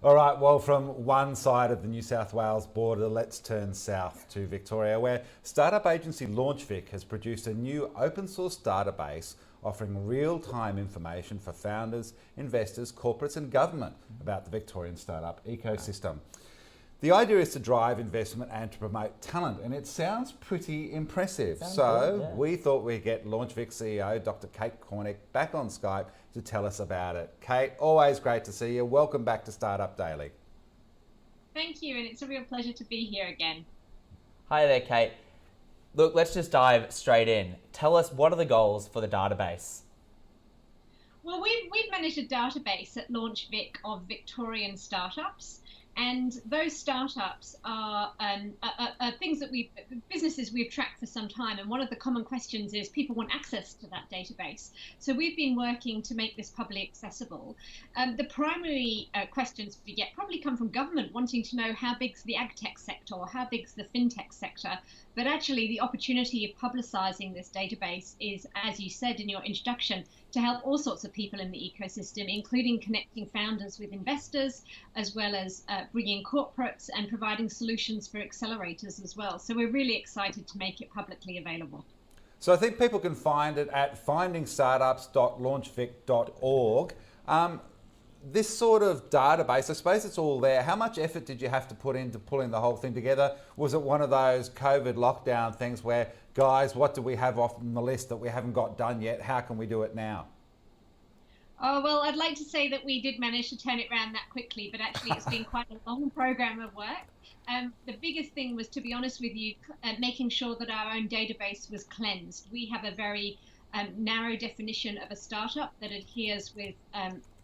All right, well, from one side of the New South Wales border, let's turn south to Victoria, where startup agency LaunchVic has produced a new open source database offering real-time information for founders, investors, corporates and government about the Victorian startup ecosystem. The idea is to drive investment and to promote talent, and it sounds pretty impressive. We thought we'd get LaunchVic CEO Dr. Kate Cornick back on Skype to tell us about it. Kate, always great to see you. Welcome back to Startup Daily. Thank you, and it's a real pleasure to be here again. Hi there, Kate. Look, let's just dive straight in. Tell us, what are the goals for the database? Well, we've managed a database at LaunchVic of Victorian startups. And those startups are things that businesses we've tracked for some time. And one of the common questions is people want access to that database. So we've been working to make this publicly accessible. The primary questions we get probably come from government wanting to know how big's the ag tech sector or how big's the fintech sector. But actually the opportunity of publicising this database is, as you said in your introduction, to help all sorts of people in the ecosystem, including connecting founders with investors, as well as bringing corporates and providing solutions for accelerators as well. So we're really excited to make it publicly available. So I think people can find it at findingstartups.launchvic.org. This sort of database, I suppose it's all there. How much effort did you have to put into pulling the whole thing together? Was it one of those COVID lockdown things where, guys, what do we have off on the list that we haven't got done yet? How can we do it now? Oh, well, I'd like to say that we did manage to turn it around that quickly, but actually it's been quite a long program of work. The biggest thing was, to be honest with you, making sure that our own database was cleansed. We have a very narrow definition of a startup that adheres with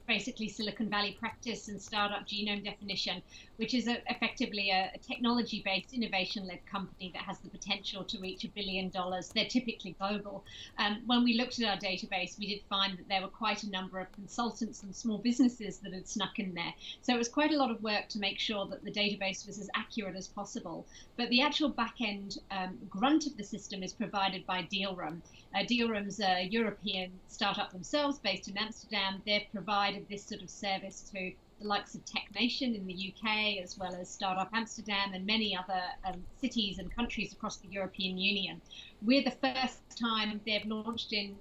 basically Silicon Valley practice and startup genome definition, which is effectively a technology-based, innovation-led company that has the potential to reach $1 billion. They're typically global. When we looked at our database, we did find that there were quite a number of consultants and small businesses that had snuck in there. So it was quite a lot of work to make sure that the database was as accurate as possible. But the actual back-end grunt of the system is provided by Dealroom. Dealroom's a European startup themselves based in Amsterdam. They've provided this sort of service to the likes of Tech Nation in the UK, as well as Startup Amsterdam and many other cities and countries across the European Union. We're the first time they've launched in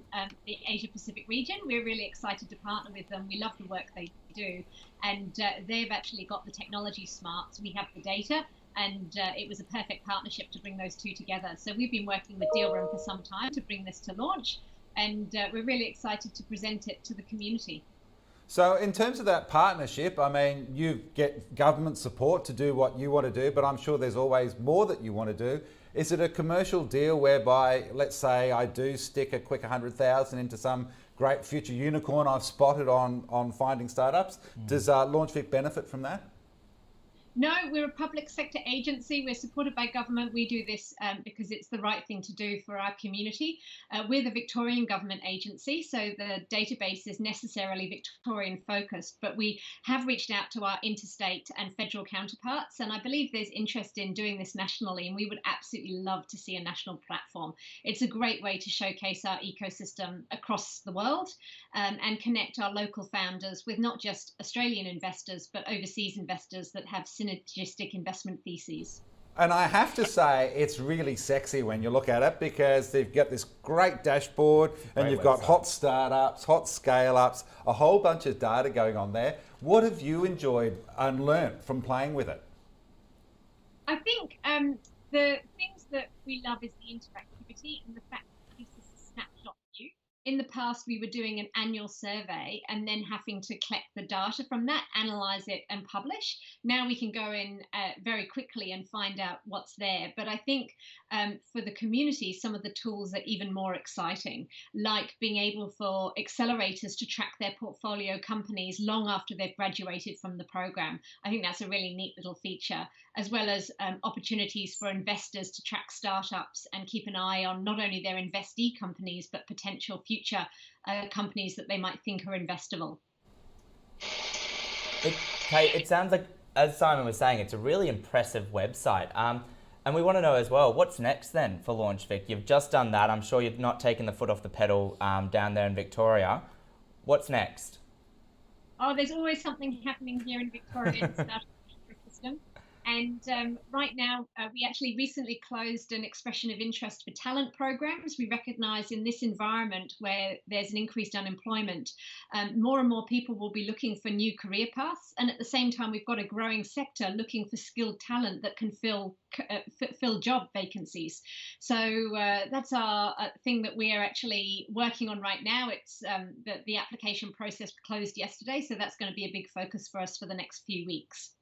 the Asia Pacific region. We're really excited to partner with them. We love the work they do. And they've actually got the technology smarts. We have the data. And it was a perfect partnership to bring those two together. So we've been working with Dealroom for some time to bring this to launch. And we're really excited to present it to the community. So in terms of that partnership, I mean, you get government support to do what you want to do, but I'm sure there's always more that you want to do. Is it a commercial deal whereby, let's say I do stick a quick 100,000 into some great future unicorn I've spotted on Finding Startups? Does LaunchVic benefit from that? No, we're a public sector agency. We're supported by government. We do this because it's the right thing to do for our community. We're the Victorian government agency, so the database is necessarily Victorian focused, but we have reached out to our interstate and federal counterparts, and I believe there's interest in doing this nationally, and we would absolutely love to see a national platform. It's a great way to showcase our ecosystem across the world and connect our local founders with not just Australian investors, but overseas investors that have synergistic investment theses. And I have to say, it's really sexy when you look at it because they've got this great dashboard and you've got hot startups, hot scale-ups, a whole bunch of data going on there. What have you enjoyed and learnt from playing with it? I think the things that we love is the interactivity and the fact that this is a snapshot view. In the past, we were doing an annual survey and then having to collect the data from that, analyze it and publish. Now we can go in very quickly and find out what's there. But I think for the community, some of the tools are even more exciting, like being able for accelerators to track their portfolio companies long after they've graduated from the program. I think that's a really neat little feature, as well as opportunities for investors to track startups and keep an eye on not only their investee companies, but potential future companies that they might think are investable. Kate, it sounds like, as Simon was saying, it's a really impressive website. And we want to know as well, what's next then for LaunchVic? You've just done that. I'm sure you've not taken the foot off the pedal down there in Victoria. What's next? Oh, there's always something happening here in Victoria in the startup ecosystem. And right now, we actually recently closed an expression of interest for talent programs. We recognise in this environment where there's an increased unemployment, more and more people will be looking for new career paths. And at the same time, we've got a growing sector looking for skilled talent that can fill job vacancies. So that's our thing that we are actually working on right now. It's the application process closed yesterday, so that's going to be a big focus for us for the next few weeks.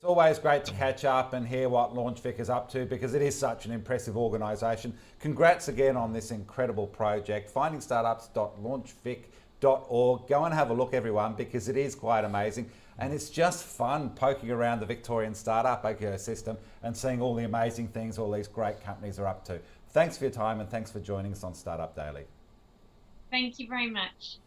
It's always great to catch up and hear what LaunchVic is up to because it is such an impressive organisation. Congrats again on this incredible project. Findingstartups.launchvic.org. Go and have a look, everyone, because it is quite amazing. And it's just fun poking around the Victorian startup ecosystem and seeing all the amazing things all these great companies are up to. Thanks for your time and thanks for joining us on Startup Daily. Thank you very much.